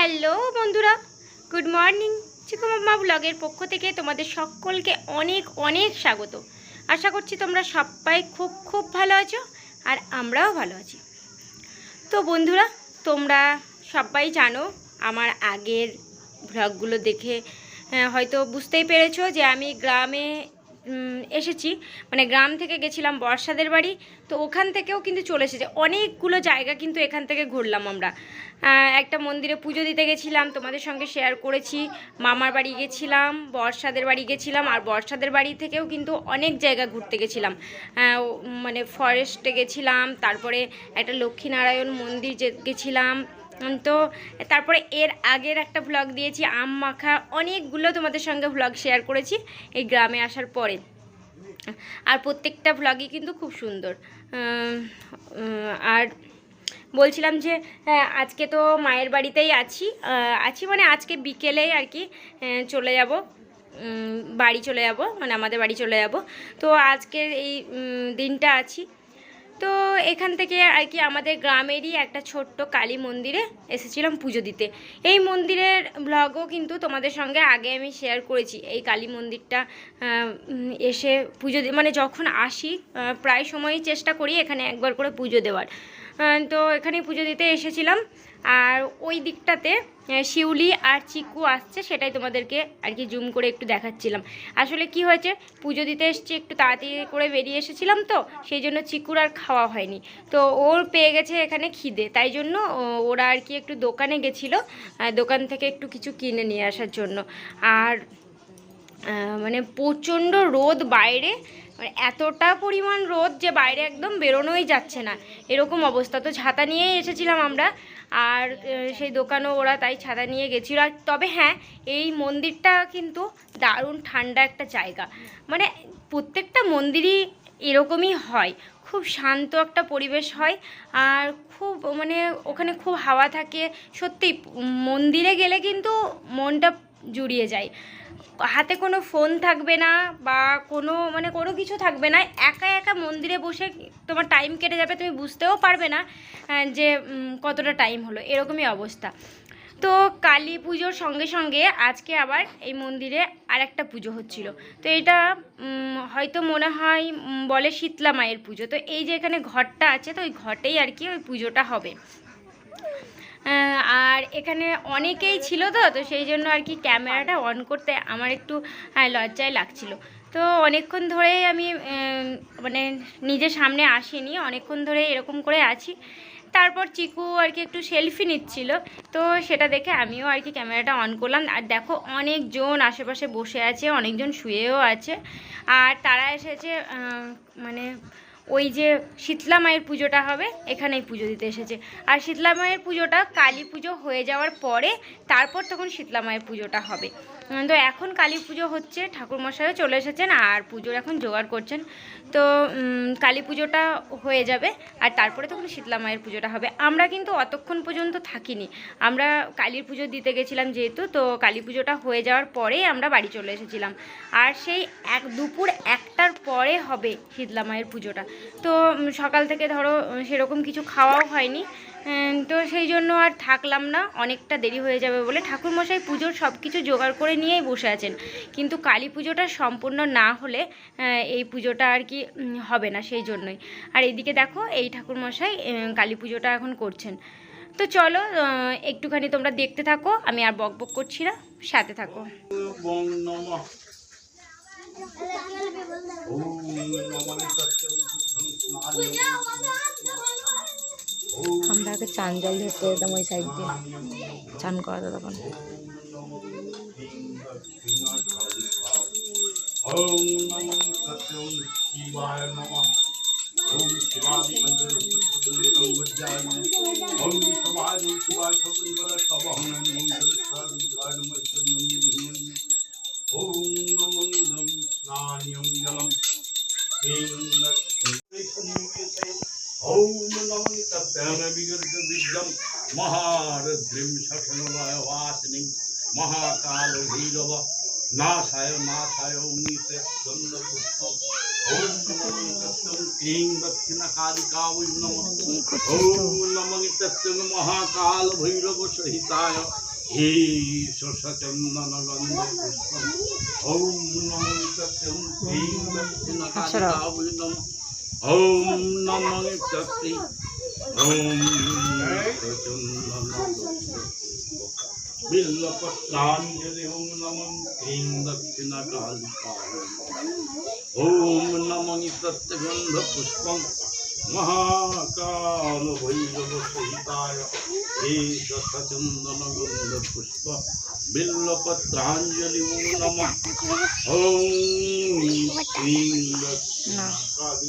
Hello বন্ধুরা, good morning. চিকু মাম্মা ব্লগের পক্ষ থেকে তোমাদের সকলকে অনেক অনেক স্বাগত। আশা করছি তোমরা সবাই খুব খুব ভালো আছো আর আমরাও ভালো আছি। তো বন্ধুরা, তোমরা সবাই জানো আমার আগের ব্লগগুলো দেখে হয়তো বুঝতেই পেরেছো যে আমি গ্রামে এসেছি, মানে গ্রাম থেকে গেছিলাম বর্ষাদের বাড়ি। তো ওখান থেকেও কিন্তু চলে এসেছে অনেকগুলো জায়গা, কিন্তু এখান থেকে ঘুরলাম আমরা। একটা মন্দিরে পুজো দিতে গেছিলাম, তোমাদের সঙ্গে শেয়ার করেছি। মামার বাড়ি গেছিলাম, বর্ষাদের বাড়ি গেছিলাম, আর বর্ষাদের বাড়ি থেকেও কিন্তু অনেক জায়গা ঘুরতে গেছিলাম। মানে ফরেস্টে গেছিলাম, তারপরে একটা লক্ষ্মীনারায়ণ মন্দির গেছিলাম। তো তারপরে এর আগের একটা ভ্লগ দিয়েছি আম মাখা, অনেকগুলো তোমাদের সঙ্গে ভ্লগ শেয়ার করেছি এই গ্রামে আসার পরে। আর প্রত্যেকটা ভ্লগই কিন্তু খুব সুন্দর। আর বলছিলাম যে আজকে তো মায়ের বাড়িতেই আছি মানে আজকে বিকেলেই আর কি চলে যাব, বাড়ি চলে যাব, মানে আমাদের বাড়ি চলে যাব। তো আজকের এই দিনটা আছি। তো এখান থেকে আর কি আমাদের গ্রামেরই একটা ছোট্ট কালী মন্দিরে এসেছিলাম পুজো দিতে। এই মন্দিরের ব্লগও কিন্তু তোমাদের সঙ্গে আগে আমি শেয়ার করেছি। এই কালী মন্দিরটা এসে পুজো মানে যখন আসি প্রায় সময়ই চেষ্টা করি এখানে একবার করে পুজো দেওয়ার। তো এখানে পুজো দিতে এসেছিলাম। আর ওই দিকটাতে শিউলি আর চিকু আসছে, সেটাই তোমাদেরকে আর কি জুম করে একটু দেখাচ্ছিলাম। আসলে কি হয়েছে, পুজো দিতে এসেছি, একটু তাড়াতাড়ি করে বেরিয়ে এসেছিলাম, তো সেই জন্য চিকুর আর খাওয়া হয়নি। তো ওর পেয়ে গেছে এখানে খিদে, তাই জন্য ওরা আর কি একটু দোকানে গেছিলো, দোকান থেকে একটু কিছু কিনে নিয়ে আসার জন্য। আর মানে প্রচণ্ড রোদ বাইরে, মানে এতটা পরিমাণ রোদ যে বাইরে একদম বেরোনোই যাচ্ছে না, এরকম অবস্থা। তো ছাতা নিয়েই এসেছিলাম আমরা, আর সেই দোকানও ওরা তাই ছাতা নিয়ে গেছিলো। আর তবে হ্যাঁ, এই মন্দিরটা কিন্তু দারুণ ঠান্ডা একটা জায়গা। মানে প্রত্যেকটা মন্দিরই এরকমই হয়, খুব শান্ত একটা পরিবেশ হয়। আর খুব মানে ওখানে খুব হাওয়া থাকে। সত্যি মন্দিরে গেলে কিন্তু মনটা জুড়িয়ে যায়। হাতে কোনো ফোন থাকবে না বা কোনো কিছু থাকবে না, একা একা মন্দিরে বসে তোমার টাইম কেটে যাবে, তুমি বুঝতেও পারবে না যে কতটা টাইম হলো, এরকমই অবস্থা। তো কালী পুজোর সঙ্গে সঙ্গে আজকে আবার এই মন্দিরে আর একটা পুজো হচ্ছিল। তো এটা হয়তো মনে হয় বলে শীতলা মায়ের পুজো। তো এই যে এখানে ঘরটা আছে, তো ওই ঘটেই আর কি ওই পুজোটা হবে। আর এখানে অনেকেই ছিল, তো সেই জন্য আর কি ক্যামেরাটা অন করতে আমার একটু লজ্জায় লাগছিল। তো অনেকক্ষণ ধরেই আমি মানে নিজের সামনে আসিনি, অনেকক্ষণ ধরে এরকম করে আছি। তারপর চিকু আর কি একটু সেলফি নিচ্ছিল, তো সেটা দেখে আমিও আর কি ক্যামেরাটা অন করলাম। আর দেখো অনেকজন আশেপাশে বসে আছে, অনেকজন শুয়েও আছে। আর তারা এসেছে মানে ওই যে শীতলা মায়ের পুজোটা হবে এখানেই পুজো দিতে এসেছে। আর শীতলা মায়ের পুজোটা কালী পুজো হয়ে যাওয়ার পরে তারপর তখন শীতলা মায়ের পুজোটা হবে। তো এখন কালী পুজো হচ্ছে, ঠাকুরমশাইও চলে এসেছেন আর পুজোর এখন জোগাড় করছেন। তো কালী পুজোটা হয়ে যাবে আর তারপরে তখন শীতলা মায়ের পুজোটা হবে। আমরা কিন্তু অতক্ষণ পর্যন্ত থাকিনি, আমরা কালীর পুজো দিতে গেছিলাম যেহেতু, তো কালী পুজোটা হয়ে যাওয়ার পরেই আমরা বাড়ি চলে এসেছিলাম। আর সেই দুপুর 1টার পরে হবে শীতলা মায়ের পুজোটা। তো সকাল থেকে ধরো সেরকম কিছু খাওয়াও হয়নি, তো সেই জন্য আর থাকলাম না, অনেকটা দেরি হয়ে যাবে বলে। ঠাকুরমশাই পুজোর সব কিছু জোগাড় করে নিয়েই বসে আছেন, কিন্তু কালী পুজোটা সম্পূর্ণ না হলে এই পুজোটা আর কি হবে না, সেই জন্যই। আর এইদিকে দেখো এই ঠাকুরমশাই কালী পুজোটা এখন করছেন। তো চলো একটুখানি তোমরা দেখতে থাকো, আমি আর বক বক করছি না, সাথে থাকো। আমরা আগে চান জল ধরতে যেতাম ওই সাইড দিয়ে, চান করা তো তখন। महारुद्रिं शशनवासिनीं महाकाल भैरव नाशाय नाशाय उन्नीत गंधपुष्पम ओम नमो तस्मै क्लीं दक्षिणकालिका वै नमः ओम नमो तस्मै महाकाल भैरव सहिताय सचन्दनगन्ध पुष्पम् ॐ नमो सत्यं ह्रीं दक्षिणकालिकायै नमः ॐ नमो सत्यं ॐ बिल्वपत्राञ्जलि ॐ नमः ह्रीं दक्षिणकालिकायै ॐ नमो सत्यगन्धपुष्पं महाकाल भैरव सहिताय सचन्दनगन्धपुष्प बिल्वपत्राञ्जलि ॐ नमः ॐ ह्रीं दक्षिणकालिकायै